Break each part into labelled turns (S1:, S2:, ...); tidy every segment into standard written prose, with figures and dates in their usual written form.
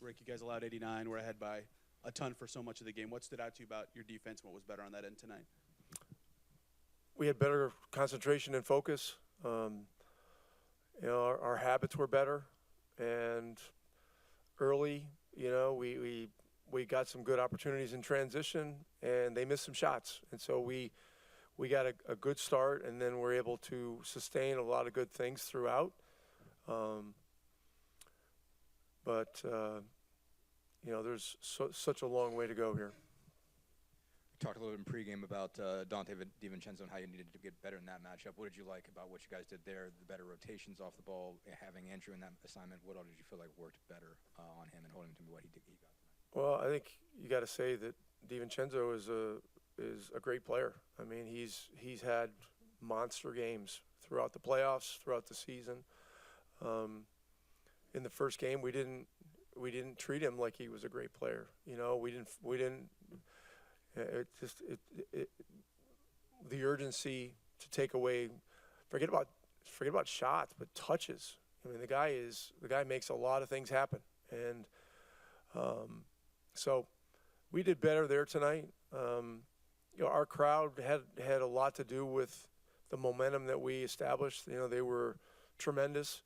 S1: Rick, you guys allowed 89. We're ahead by a ton for so much of the game. What stood out to you about your defense? What was better on that end tonight?
S2: We had better concentration and focus. Our habits were better, and early, we got some good opportunities in transition, and they missed some shots, and so we got a good start, and then we're able to sustain a lot of good things throughout. But there's such a long way to go here.
S3: Talked a little bit in pregame about Dante DiVincenzo and how you needed to get better in that matchup. What did you like about what you guys did there? The better rotations off the ball, having Andrew in that assignment. What all did you feel like worked better on him and holding him to what he got tonight?
S2: Well, I think you got to say that DiVincenzo is a great player. I mean, he's had monster games throughout the playoffs, throughout the season. In the first game, we didn't treat him like he was a great player. We didn't. The urgency to take away, forget about shots, but touches. I mean, the guy makes a lot of things happen, and so we did better there tonight. Our crowd had a lot to do with the momentum that we established. They were tremendous,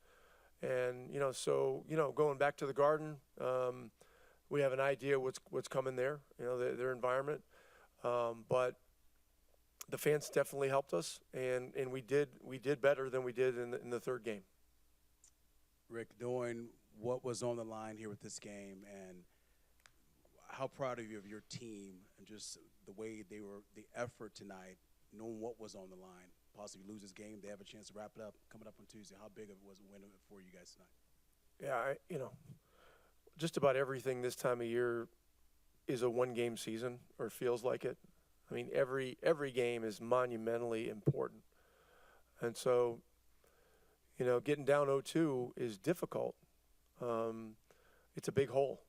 S2: and going back to the Garden, we have an idea what's coming there. Their environment. But the fans definitely helped us, and we did better than we did in the third game.
S1: Rick, knowing what was on the line here with this game, and how proud of you of your team, and just the way the effort tonight, knowing what was on the line, possibly lose this game, they have a chance to wrap it up coming up on Tuesday. How big of it was a win for you guys tonight?
S2: Yeah, just about everything this time of year is a one-game season, or feels like it. I mean, every game is monumentally important. And so, getting down 0-2 is difficult. It's a big hole.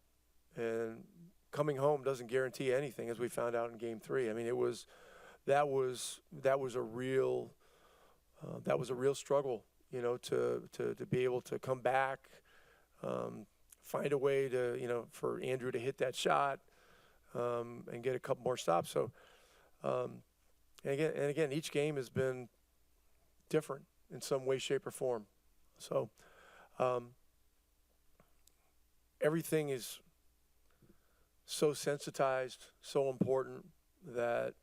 S2: And coming home doesn't guarantee anything, as we found out in Game 3. I mean, that was a real struggle, to be able to come back, find a way to, for Andrew to hit that shot, and get a couple more stops. So, and again, each game has been different in some way, shape, or form. So, everything is so sensitized, so important that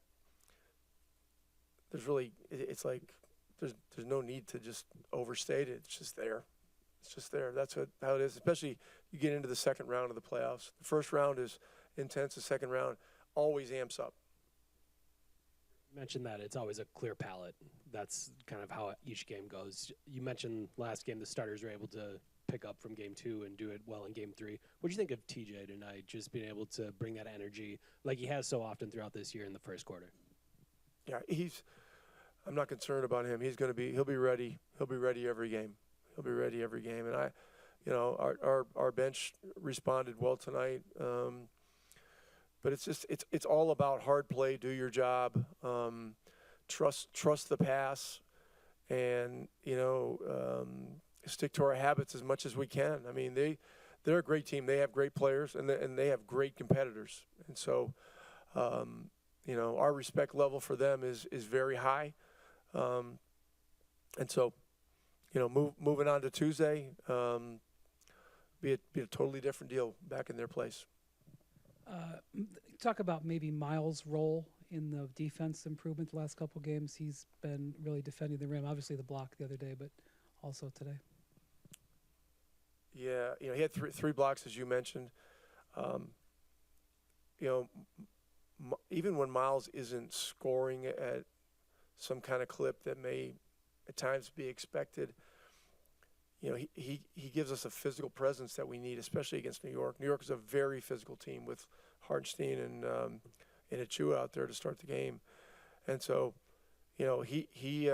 S2: it's like there's no need to just overstate it. It's just there. It's just there. That's how it is. Especially you get into the second round of the playoffs. The first round is intense. The second round always amps up.
S4: You mentioned that it's always a clear palette. That's kind of how each game goes. You mentioned last game the starters were able to pick up from Game 2 and do it well in Game 3. What do you think of TJ tonight, just being able to bring that energy like he has so often throughout this year in the first quarter?
S2: Yeah, I'm not concerned about him. He'll be ready. He'll be ready every game. He'll be ready every game. And our bench responded well tonight. But it's all about hard play, do your job, trust the pass, and stick to our habits as much as we can. I mean, they're a great team. They have great players, and they have great competitors. And so, our respect level for them is very high. And so, moving on to Tuesday, be a totally different deal back in their place.
S5: Talk about maybe Myles' role in the defense improvement the last couple games. He's been really defending the rim. Obviously the block the other day, but also today.
S2: Yeah, he had three blocks, as you mentioned. Even when Myles isn't scoring at some kind of clip that may at times be expected, he gives us a physical presence that we need, especially against New York. New York is a very physical team with Hartenstein and Achua out there to start the game. And so, he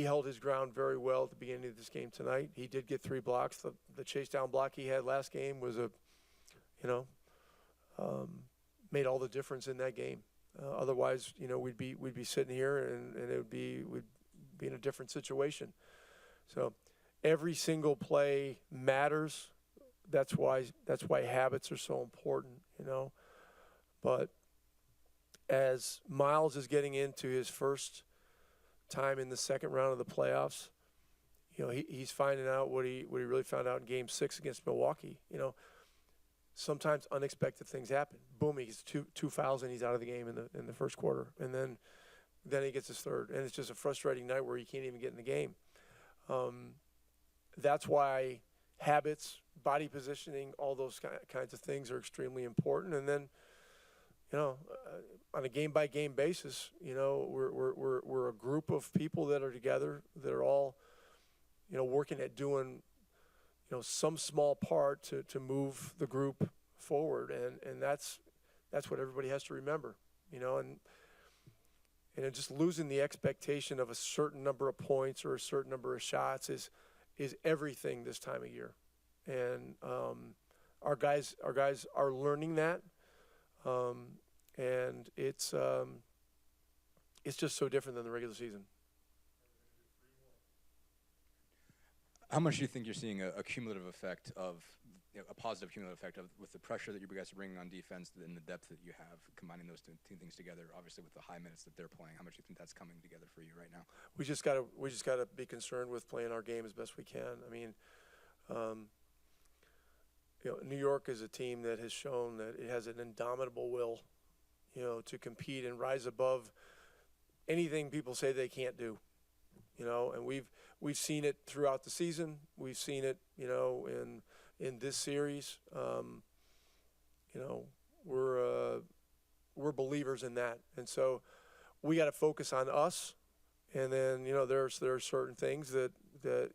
S2: held his ground very well at the beginning of this game tonight. He did get 3 blocks. The chase down block he had last game was made all the difference in that game. Otherwise, we'd be sitting here and we'd be in a different situation. So every single play matters. that's why habits are so important, you know. But as Myles is getting into his first time in the second round of the playoffs, you know, he's finding out what he really found out in Game 6 against Milwaukee. You know, sometimes unexpected things happen. Boom, he gets two fouls and he's out of the game in the first quarter, and then he gets his third, and it's just a frustrating night where he can't even get in the game. That's why habits, body positioning, all those kinds of things are extremely important. And then, you know, on a game-by-game basis, you know, we're a group of people that are together that are all, you know, working at doing, you know, some small part to move the group forward, and that's what everybody has to remember, you know, and just losing the expectation of a certain number of points or a certain number of shots is everything this time of year, and our guys are learning that. And it's just so different than the regular season.
S3: How much do you think you're seeing a cumulative effect of, you know, a positive cumulative effect of with the pressure that you guys are bringing on defense and the depth that you have, combining those two things together, obviously with the high minutes that they're playing? How much do you think that's coming together for you right now?
S2: We just gotta be concerned with playing our game as best we can. I mean, you know, New York is a team that has shown that it has an indomitable will, you know, to compete and rise above anything people say they can't do, you know, and we've seen it throughout the season. We've seen it, you know, in this series. You know, we're believers in that, and so we got to focus on us. And then, you know, there are certain things that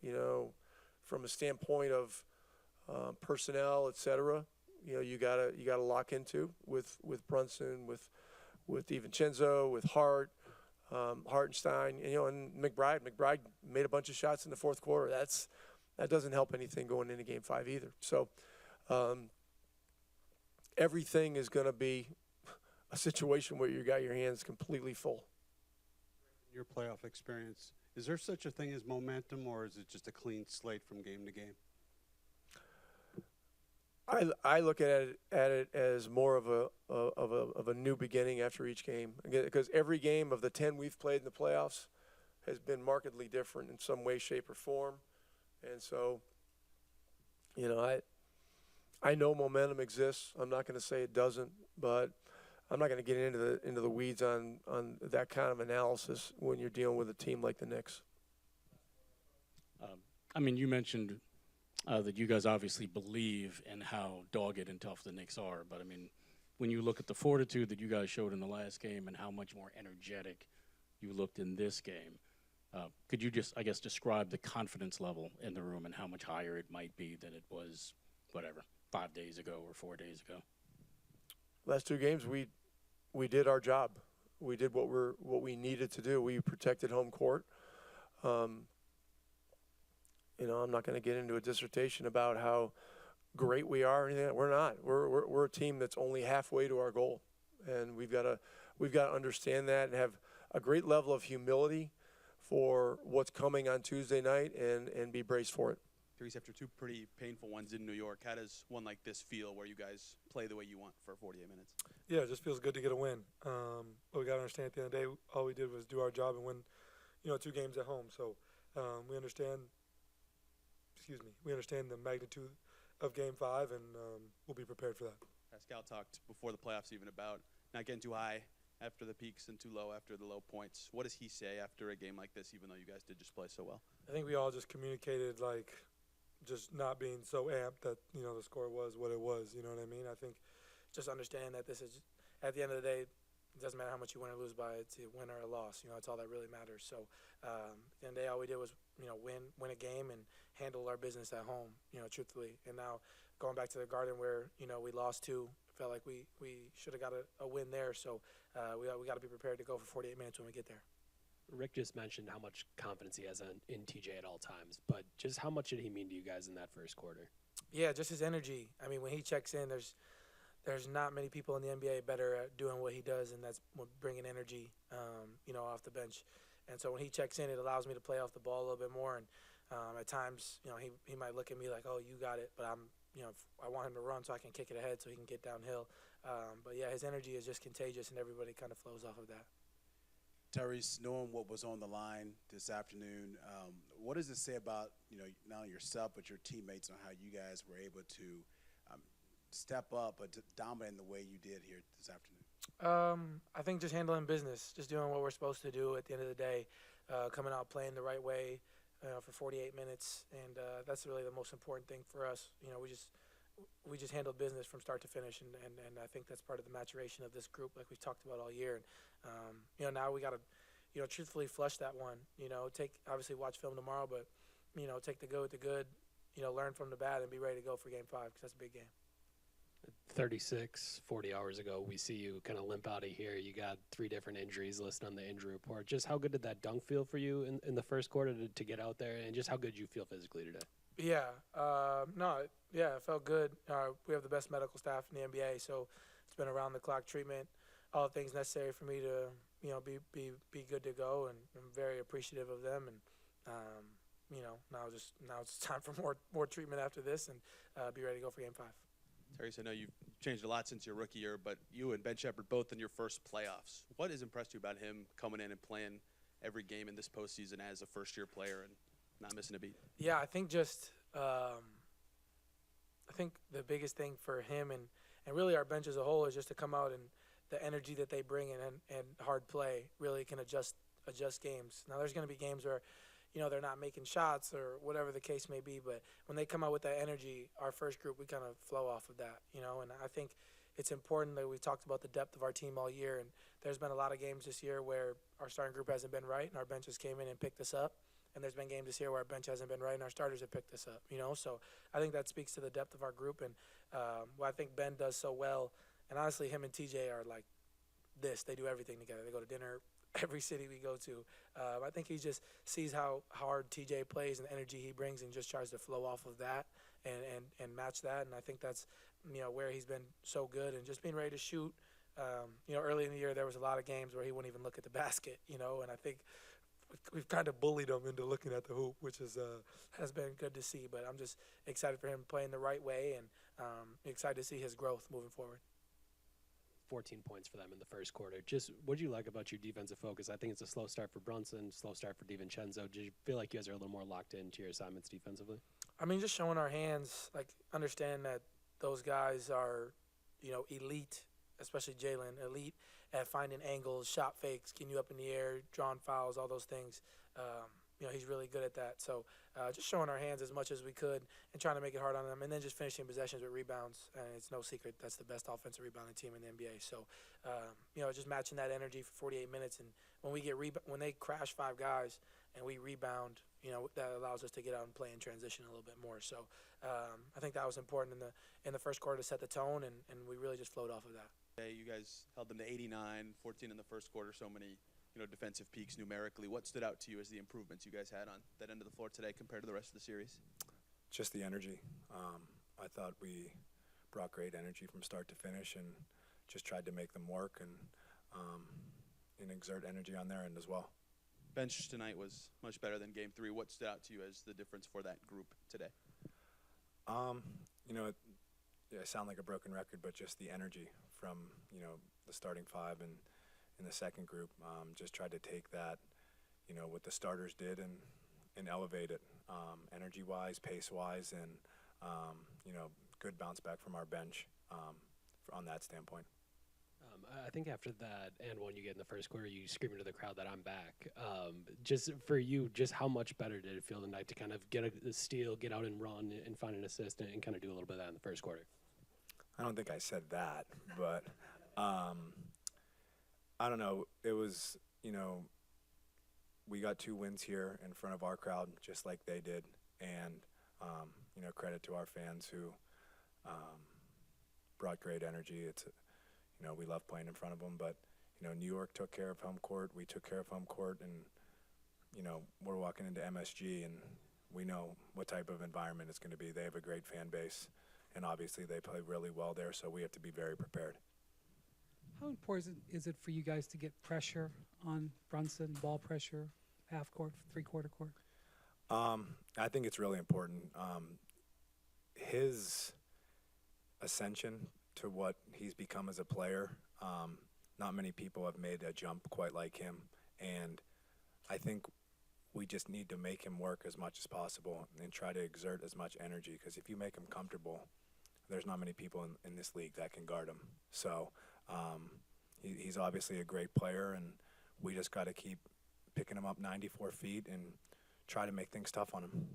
S2: you know, from a standpoint of personnel, et cetera, you know, you gotta lock into with Brunson, with DiVincenzo, with Hart, Hartenstein, and, you know, and McBride. McBride made a bunch of shots in the fourth quarter. That doesn't help anything going into Game 5 either. So everything is going to be a situation where you got your hands completely full.
S6: Your playoff experience, is there such a thing as momentum, or is it just a clean slate from game to game?
S2: I look at it as more of a new beginning after each game, because every game of the 10 we've played in the playoffs has been markedly different in some way, shape, or form, and so, you know, I know momentum exists. I'm not going to say it doesn't, but I'm not going to get into the weeds on that kind of analysis when you're dealing with a team like the Knicks.
S7: I mean, you mentioned that you guys obviously believe in how dogged and tough the Knicks are. But, I mean, when you look at the fortitude that you guys showed in the last game and how much more energetic you looked in this game, could you just, I guess, describe the confidence level in the room and how much higher it might be than it was, 5 days ago or 4 days ago?
S2: Last two games, we did our job. We did what we needed to do. We protected home court. You know, I'm not going to get into a dissertation about how great we are or anything. We're not. We're a team that's only halfway to our goal, and we've got to understand that and have a great level of humility for what's coming on Tuesday night and be braced for it.
S1: Tyrese, after two pretty painful ones in New York, how does one like this feel where you guys play the way you want for 48 minutes?
S8: Yeah, it just feels good to get a win. But we got to understand at the end of the day, all we did was do our job and win, you know, 2 games at home. So we understand the magnitude of Game 5, and we'll be prepared for that.
S1: Pascal talked before the playoffs even about not getting too high after the peaks and too low after the low points. What does he say after a game like this, even though you guys did just play so well?
S8: I think we all just communicated, like, just not being so amped that, you know, the score was what it was. You know what I mean? I think just understand that this is, at the end of the day, it doesn't matter how much you win or lose by. It's a win or a loss. You know, it's all that really matters. So at the end of the day, all we did was, you know, win a game and handle our business at home, you know, truthfully. And now going back to the Garden where, you know, we lost 2, felt like we should have got a win there. So we got to be prepared to go for 48 minutes when we get there.
S4: Rick just mentioned how much confidence he has in TJ at all times, but just how much did he mean to you guys in that first quarter?
S8: Yeah, just his energy. I mean, when he checks in, there's not many people in the NBA better at doing what he does, and that's bringing energy, you know, off the bench. And so when he checks in, it allows me to play off the ball a little bit more. And at times, you know, he might look at me like, "Oh, you got it," but if I want him to run so I can kick it ahead so he can get downhill. But yeah, his energy is just contagious, and everybody kind of flows off of that.
S1: Tyrese, knowing what was on the line this afternoon, what does it say about not only yourself but your teammates on how you guys were able to step up but to dominate in the way you did here this afternoon?
S8: I think just handling business, just doing what we're supposed to do at the end of the day, coming out playing the right way for 48 minutes, and that's really the most important thing for us. We just handled business from start to finish, and I think that's part of the maturation of this group, like we've talked about all year. And now we got to, truthfully flush that one. Obviously watch film tomorrow, but take the good with the good, learn from the bad, and be ready to go for Game 5 because that's a big game.
S4: 36, 40 hours ago, we see you kind of limp out of here. You got 3 different injuries listed on the injury report. Just how good did that dunk feel for you in the first quarter to get out there, and just how good you feel physically today?
S8: Yeah, it felt good. We have the best medical staff in the NBA, so it's been around the clock treatment, all the things necessary for me to, be good to go, and I'm very appreciative of them. And now it's time for more treatment after this, and be ready to go for Game 5.
S9: Tyrese, I know you've changed a lot since your rookie year, but you and Ben Shepherd both in your first playoffs. What has impressed you about him coming in and playing every game in this postseason as a first-year player and not missing a beat?
S8: Yeah, I think I think the biggest thing for him and really our bench as a whole is just to come out, and the energy that they bring in and hard play really can adjust games. Now there's going to be games where they're not making shots or whatever the case may be, but when they come out with that energy, our first group, we kind of flow off of that, and I think it's important that we talked about the depth of our team all year, and there's been a lot of games this year where our starting group hasn't been right and our benches came in and picked us up, and there's been games this year where our bench hasn't been right and our starters have picked us up, so I think that speaks to the depth of our group, and what I think Ben does so well, and honestly him and TJ are like this, they do everything together. They go to dinner every city we go to. I think he just sees how hard TJ plays and the energy he brings and just tries to flow off of that and match that. And I think that's, where he's been so good and just being ready to shoot. Early in the year there was a lot of games where he wouldn't even look at the basket, and I think we've kind of bullied him into looking at the hoop, which has been good to see. But I'm just excited for him playing the right way and excited to see his growth moving forward.
S4: 14 points for them in the first quarter. Just what do you like about your defensive focus? I think it's a slow start for Brunson, slow start for DiVincenzo. Did you feel like you guys are a little more locked into your assignments defensively? I
S8: mean, just showing our hands, understand that those guys are, elite, especially Jalen, elite at finding angles, shot fakes, getting you up in the air, drawing fouls, all those things. He's really good at that. So just showing our hands as much as we could and trying to make it hard on them, and then just finishing possessions with rebounds. And it's no secret that's the best offensive rebounding team in the NBA. So, just matching that energy for 48 minutes. And when we get when they crash 5 guys and we rebound, that allows us to get out and play in transition a little bit more. So I think that was important in the first quarter to set the tone, and we really just flowed off of that.
S9: Okay, you guys held them to 89, 14 in the first quarter, so many defensive peaks numerically. What stood out to you as the improvements you guys had on that end of the floor today compared to the rest of the series?
S10: Just the energy. I thought we brought great energy from start to finish and just tried to make them work and exert energy on their end as well.
S9: Bench tonight was much better than Game 3. What stood out to you as the difference for that group today?
S10: I sound like a broken record, but just the energy from, the starting 5 and in the second group, just tried to take that, what the starters did and elevate it, energy-wise, pace-wise, and, good bounce back from our bench on that standpoint.
S4: I think after that and one you get in the first quarter, you scream into the crowd that I'm back. Just for you, just how much better did it feel tonight to kind of get a steal, get out and run and find an assist and kind of do a little bit of that in the first quarter?
S10: I don't think I said that, but I don't know. It was, we got 2 wins here in front of our crowd, just like they did. And, credit to our fans who brought great energy. It's, we love playing in front of them. But, New York took care of home court. We took care of home court. And, we're walking into MSG, and we know what type of environment it's going to be. They have a great fan base. And obviously they play really well there, so we have to be very prepared.
S5: How important is it for you guys to get pressure on Brunson, ball pressure, half court, 3/4 court?
S10: I think it's really important. His ascension to what he's become as a player. Not many people have made a jump quite like him, and I think we just need to make him work as much as possible and try to exert as much energy, because if you make him comfortable, there's not many people in this league that can guard him. So he's obviously a great player, and we just got to keep picking him up 94 feet and try to make things tough on him.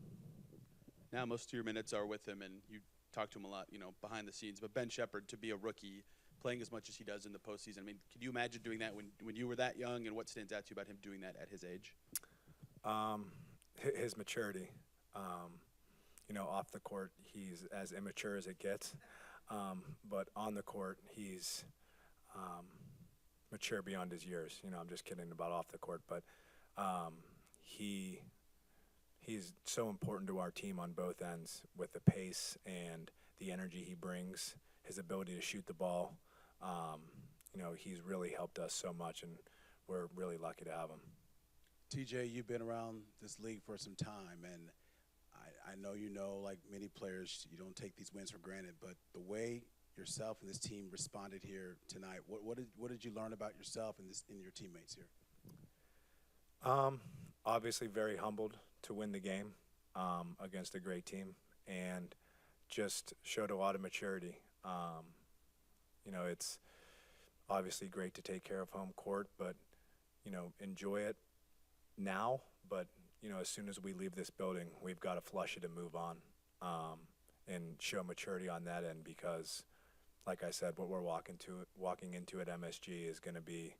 S9: Now most of your minutes are with him, and you talk to him a lot, behind the scenes. But Ben Shepherd, to be a rookie, playing as much as he does in the postseason, I mean, can you imagine doing that when you were that young, and what stands out to you about him doing that at his age?
S10: His maturity. Off the court, he's as immature as it gets. But on the court, he's mature beyond his years. I'm just kidding about off the court. But he's so important to our team on both ends with the pace and the energy he brings, his ability to shoot the ball. He's really helped us so much, and we're really lucky to have him.
S1: TJ, you've been around this league for some time, and I know like many players, you don't take these wins for granted, but the way yourself and this team responded here tonight, what did you learn about yourself and your teammates here?
S10: Obviously very humbled to win the game against a great team, and just showed a lot of maturity. It's obviously great to take care of home court, but enjoy it now. But as soon as we leave this building, we've got to flush it and move on, and show maturity on that end, because, like I said, what we're walking into at MSG is going to be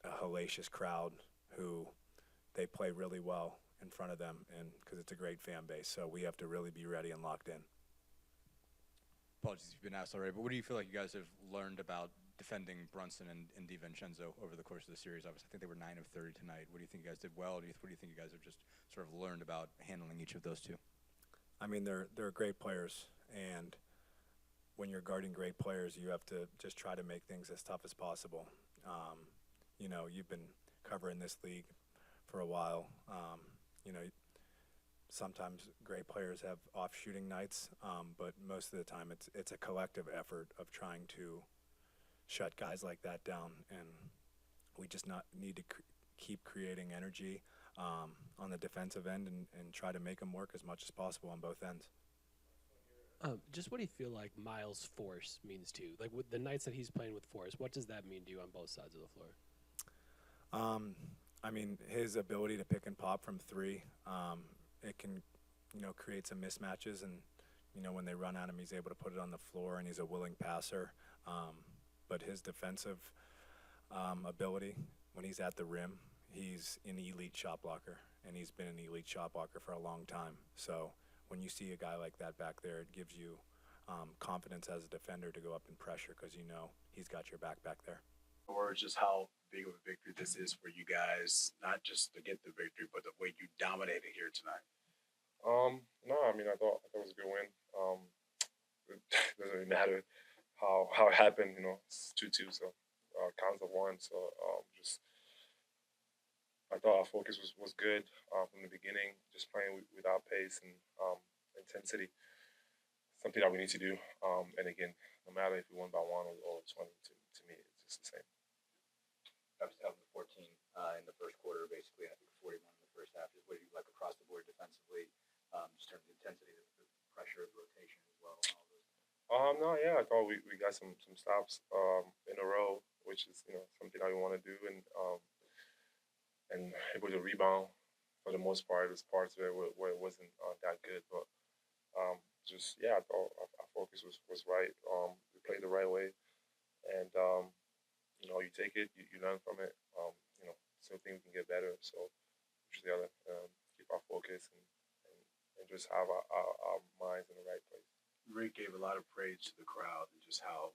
S10: a hellacious crowd who they play really well in front of them, and because it's a great fan base. So we have to really be ready and locked in.
S3: Apologies if you've been asked already, but what do you feel like you guys have learned about defending Brunson and DiVincenzo over the course of the series? Obviously, I think they were 9 of 30 tonight. What do you think you guys did well? What do you think you guys have just sort of learned about handling each of those two?
S10: I mean, they're great players, and when you're guarding great players, you have to just try to make things as tough as possible. You've been covering this league for a while. Sometimes great players have off shooting nights, but most of the time it's a collective effort of trying to shut guys like that down, and we just need to keep creating energy on the defensive end and try to make them work as much as possible on both ends.
S4: Just what do you feel like Myles' force means to you? Like with the nights that he's playing with force, what does that mean to you on both sides of the floor?
S10: I mean, his ability to pick and pop from three, it can, create some mismatches, and, when they run at him, he's able to put it on the floor, and he's a willing passer. But his defensive ability, when he's at the rim, he's an elite shot blocker, and he's been an elite shot blocker for a long time. So when you see a guy like that back there, it gives you confidence as a defender to go up and pressure, because he's got your back there.
S1: Or just how big of a victory this is for you guys, not just to get the victory, but the way you dominated here tonight?
S11: No, I mean, I thought it was a good win. It doesn't really matter how it happened, it's 2-2, so counts of one. So I thought our focus was good from the beginning, just playing without pace and intensity, something that we need to do. And again, no matter if we won by 1 or 20, to me, it's just the same.
S3: Obviously, having 14 in the first quarter, basically, I think 41 in the first half. Just what do you like across the board defensively, just in terms of intensity, the pressure, the rotation as well, and all those things?
S11: No, yeah, I thought we got some stops in a row, which is something that we want to do, and able to rebound for the most part. There's parts of it where it wasn't that good, but I thought our focus was right. We played the right way, and you take it, you learn from it. Still think we can get better. So we just gotta keep our focus and just have our minds in the right place.
S1: Rick gave a lot of praise to the crowd and just how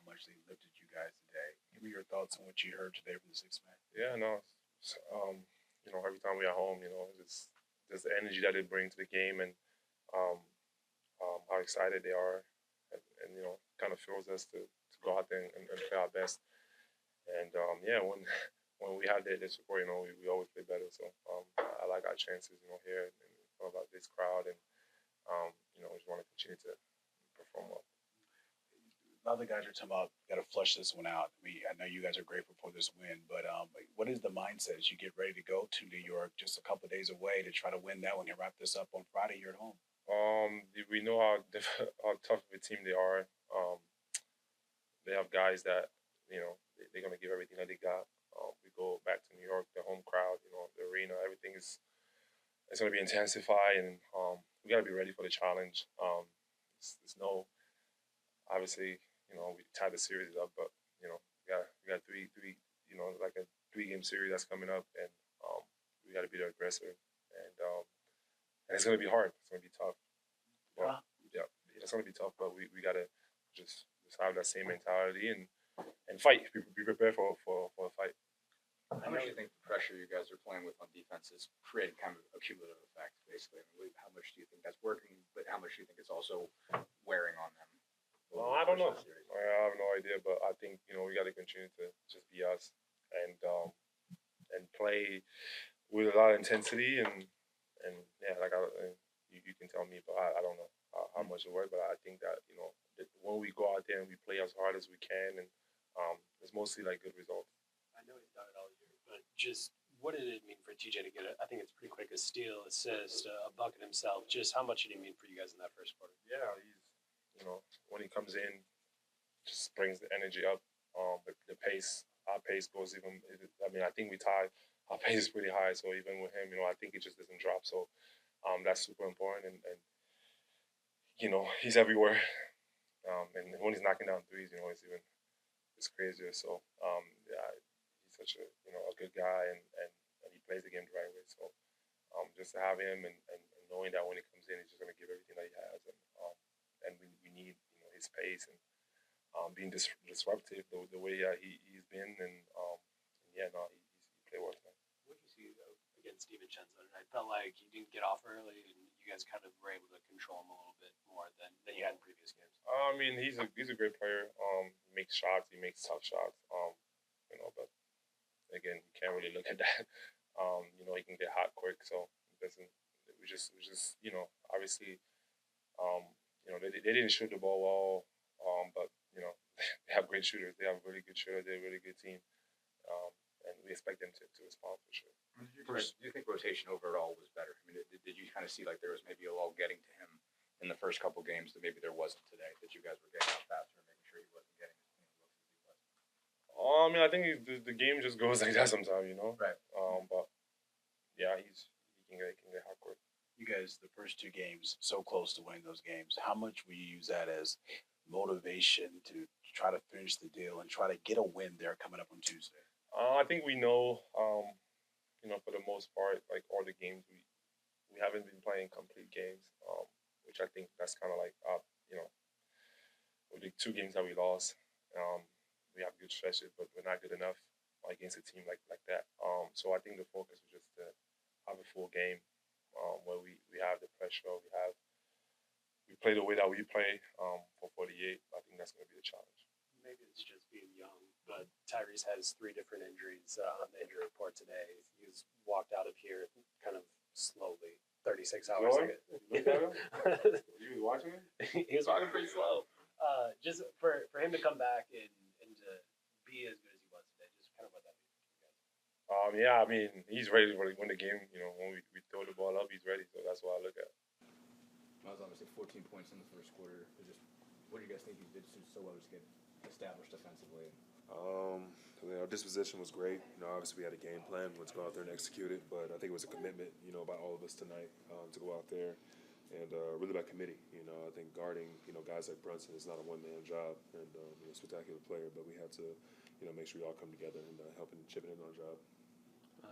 S1: much they lifted you guys today. Give me your thoughts on what you heard today from the six man.
S11: Yeah, no. Every time we're at home, just the energy that they bring to the game, and how excited they are, and kind of fuels us to go out there and play our best. And when we have their support, we always play better. So I like our chances, here and about this crowd, and we just want to continue to perform well.
S1: other guys are talking about got to flush this one out. I mean, I know you guys are grateful for this win, but what is the mindset as you get ready to go to New York just a couple of days away to try to win that one and wrap this up on Friday here at home?
S11: We know how tough of a team they are. They have guys that they're gonna give everything that they got. We go back to New York, the home crowd, the arena, everything is it's gonna be intensified, and we gotta be ready for the challenge. There's no obviously we tied the series up, but we got three like a 3-game series that's coming up, and we got to be the aggressor, and it's gonna be hard. It's gonna be tough. But, yeah, it's gonna be tough, but we gotta just have that same mentality and fight. Be prepared for a fight.
S3: How much do you think the pressure you guys are playing with on defense is creating kind of a cumulative effect, basically? I mean, how much do you think that's working, but how much do you think it's also wearing on them?
S11: Well, I don't know. I have no idea, but I think we got to continue to just be us and play with a lot of intensity and yeah, like you can tell me, but I don't know how much it works, but I think that that when we go out there and we play as hard as we can, and it's mostly like good results.
S4: I know he's done it all year, but just what did it mean for TJ to get it? I think it's pretty quick, a steal, assist, a bucket himself. Just how much did he mean for you guys in that first quarter?
S11: Yeah, he's when he comes in, just brings the energy up. The pace, our pace goes even. I mean, I think we tied. Our pace is pretty high, so even with him, I think it just doesn't drop. So that's super important, and he's everywhere. And when he's knocking down threes, it's crazier. So yeah, he's such a a good guy, and he plays the game the right way. So just to have him and knowing that when he comes in, he's just gonna give everything that he has, and we need his pace and being disruptive the way he's been, and yeah, no, he played well tonight.
S4: What did you see against DiVincenzo tonight? I felt like he didn't get off early, and you guys kind of were able to control him a little bit more than you had in previous games.
S11: I mean, he's a great player. He makes shots. He makes tough shots. But again, you can't really look at that. He can get hot quick, so it doesn't. We just obviously, they didn't shoot the ball well, but they have great shooters. They have really good shooters. They're a really good team, and we expect them to respond for sure.
S3: Do you think rotation overall was better? I mean, did you kind of see like there was maybe a lull getting to him in the first couple games that maybe there wasn't today, that you guys were getting out faster and making sure he wasn't getting as clean looks as he was?
S11: I mean, I think the game just goes like that sometimes,
S3: Right.
S11: But yeah, he can get hot quick.
S1: You guys, the first 2 games, so close to winning those games. How much will you use that as motivation to try to finish the deal and try to get a win there coming up on Tuesday?
S11: I think we know, for the most part, like all the games, we haven't been playing complete games, which I think that's kind of like, with the 2 games that we lost, we have good stretches, but we're not good enough against a team like that. So I think the focus is just to have a full game where we have the pressure, we play the way that we play for 48. I think that's going to be the challenge.
S4: Maybe it's just being young, but Tyrese has 3 different injuries on the injury report today. He's walked out of here kind of slowly, 36 hours ago.
S11: You looked at him? You was watching him?
S4: He was walking pretty slow. Just for him to come back and to be as good as he was today, just kind of what that means for you guys.
S11: Yeah, I mean, he's ready to win the game. When we throw the ball up, he's ready. So that's what I look at.
S3: Myles obviously 14 points in the first quarter. What do you guys think he did so well to get established defensively?
S12: Disposition was great. Obviously we had a game plan. Let's go out there and execute it. But I think it was a commitment, by all of us tonight to go out there and really by committee. I think guarding, guys like Brunson is not a one-man job, and spectacular player. But we had to, make sure we all come together and help and chip in on our job.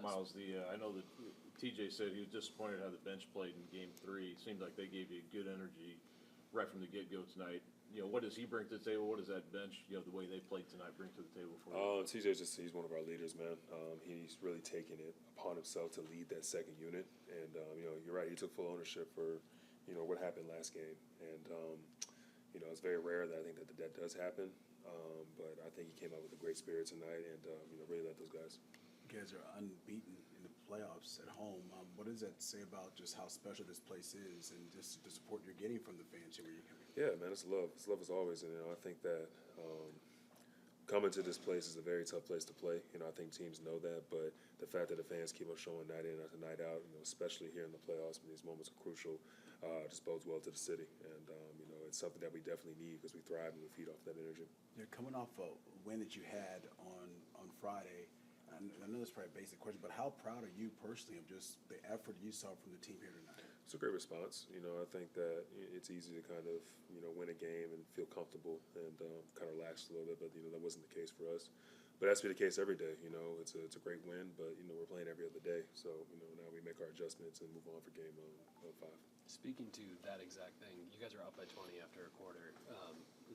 S13: Myles, I know that TJ said he was disappointed how the bench played in Game 3. It seemed like they gave you good energy right from the get-go tonight. What does he bring to the table? What does that bench, the way they played tonight, bring to the table for you?
S12: TJ's he's one of our leaders, man. He's really taken it upon himself to lead that second unit. And, you're right, he took full ownership for, what happened last game. And, it's very rare that I think that does happen. But I think he came out with a great spirit tonight and, really led those guys.
S1: You guys are unbeaten in the playoffs at home. What does that say about just how special this place is and just the support you're getting from the fans here where you're coming from?
S12: Yeah, man, it's love. It's love as always, and I think that coming to this place is a very tough place to play. I think teams know that, but the fact that the fans keep on showing night in after night out, especially here in the playoffs when these moments are crucial, just bodes well to the city. And it's something that we definitely need because we thrive and we feed off that energy.
S1: You're coming off a win that you had on Friday. I know this is probably a basic question, but how proud are you personally of just the effort you saw from the team here tonight?
S12: It's a great response. I think that it's easy to kind of, win a game and feel comfortable and kind of relax a little bit, but, that wasn't the case for us. But that's be the case every day. It's a great win, but, we're playing every other day. So, now we make our adjustments and move on for game 5.
S4: Speaking to that exact thing, you guys are up by 20 after a quarter.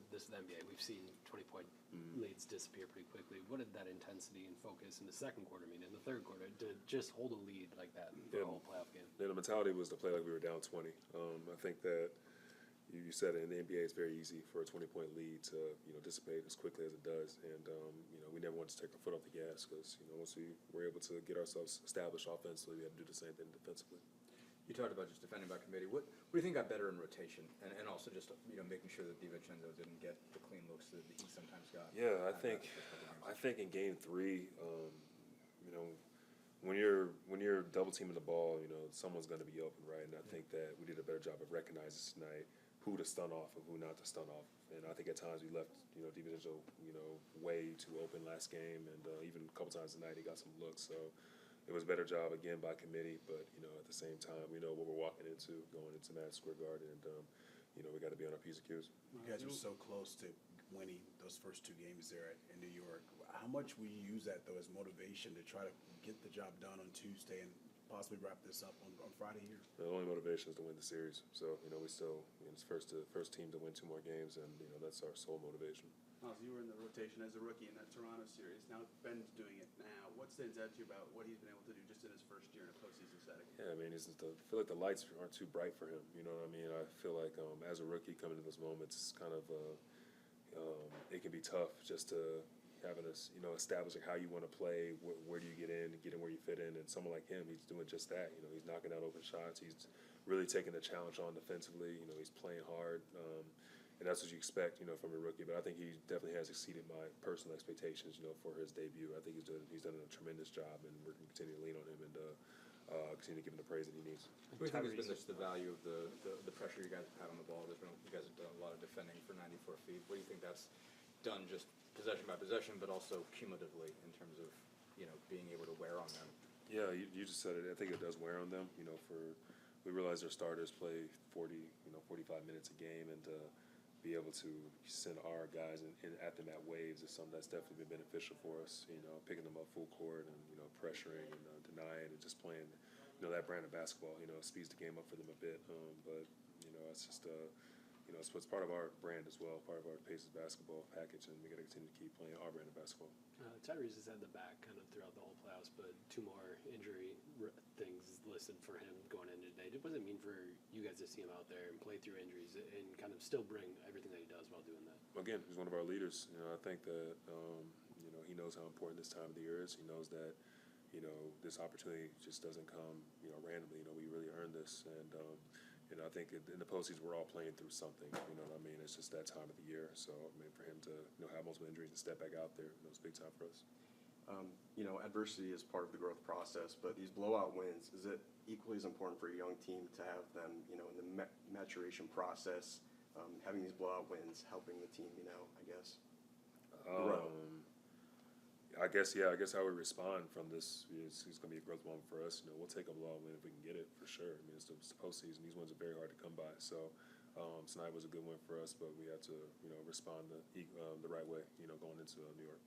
S4: This is the NBA. We've seen 20-point leads disappear pretty quickly. What did that intensity and focus in the second quarter mean? In the third quarter, to just hold a lead like that for a whole playoff game?
S12: Yeah, the mentality was to play like we were down 20. I think that you said it in the NBA, it's very easy for a 20-point lead to dissipate as quickly as it does, and we never wanted to take our foot off the gas because once we were able to get ourselves established offensively, we had to do the same thing defensively.
S3: You talked about just defending by committee. What do you think got better in rotation, and also just making sure that DiVincenzo didn't get the clean looks that he sometimes got?
S12: Yeah, I think in Game 3, when you're double teaming the ball, someone's going to be open, right? And I think that we did a better job of recognizing tonight who to stun off and who not to stun off. And I think at times we left DiVincenzo way too open last game, and even a couple times tonight he got some looks. So it was a better job again by committee, but at the same time we know what we're walking into going into Madison Square Garden, and we got to be on our P's and Q's.
S1: You guys were so close to winning those first 2 games there in New York. How much will you use that though as motivation to try to get the job done on Tuesday and possibly wrap this up on Friday here?
S12: The only motivation is to win the series. So we still it's first team to win 2 more games, and that's our sole motivation.
S9: Myles, you were in the rotation as a rookie in that Toronto series. Now Ben's doing it now. What stands out to you about what he's been able to do just in his first year in a postseason setting?
S12: Yeah, I mean, I feel like the lights aren't too bright for him. You know what I mean? I feel like as a rookie coming into those moments, it's kind of it can be tough just to having us, establishing how you want to play, where do you get in where you fit in. And someone like him, he's doing just that. He's knocking out open shots. He's really taking the challenge on defensively. He's playing hard. And that's what you expect, from a rookie. But I think he definitely has exceeded my personal expectations, for his debut. I think he's done a tremendous job, and we're going to continue to lean on him and continue to give him the praise that he needs.
S3: What do you think has been the value of the pressure you guys have had on the ball? You guys have done a lot of defending for 94 feet. What do you think that's done just possession by possession, but also cumulatively in terms of, being able to wear on them?
S12: Yeah, you just said it. I think it does wear on them. We realize their starters play 40, 45 minutes a game, and be able to send our guys and at them at waves is something that's definitely been beneficial for us. Picking them up full court and pressuring and denying and just playing, that brand of basketball. Speeds the game up for them a bit. But it's just it's part of our brand as well, part of our Pacers basketball package, and we got to continue to keep playing our brand of basketball.
S4: Tyrese has had the back kind of throughout the whole playoffs, but 2 more injury things listed for him going into today. What does it mean for you guys to see him out there and play through injuries and kind of still bring everything that he does while doing that?
S12: Again, he's one of our leaders. I think that he knows how important this time of the year is. He knows that this opportunity just doesn't come randomly. We really earned this, and I think in the postseason we're all playing through something. You know what I mean? It's just that time of the year. So I mean, for him to have multiple injuries and step back out there, it's big time for us.
S14: Adversity is part of the growth process, but these blowout wins, is it equally as important for a young team to have them, in the maturation process, having these blowout wins, helping the team, I guess?
S12: I guess how we respond from this is going to be a growth moment for us. We'll take a blowout win if we can get it, for sure. I mean, it's the postseason. These wins are very hard to come by. So tonight was a good win for us, but we had to, respond the right way, going into New York.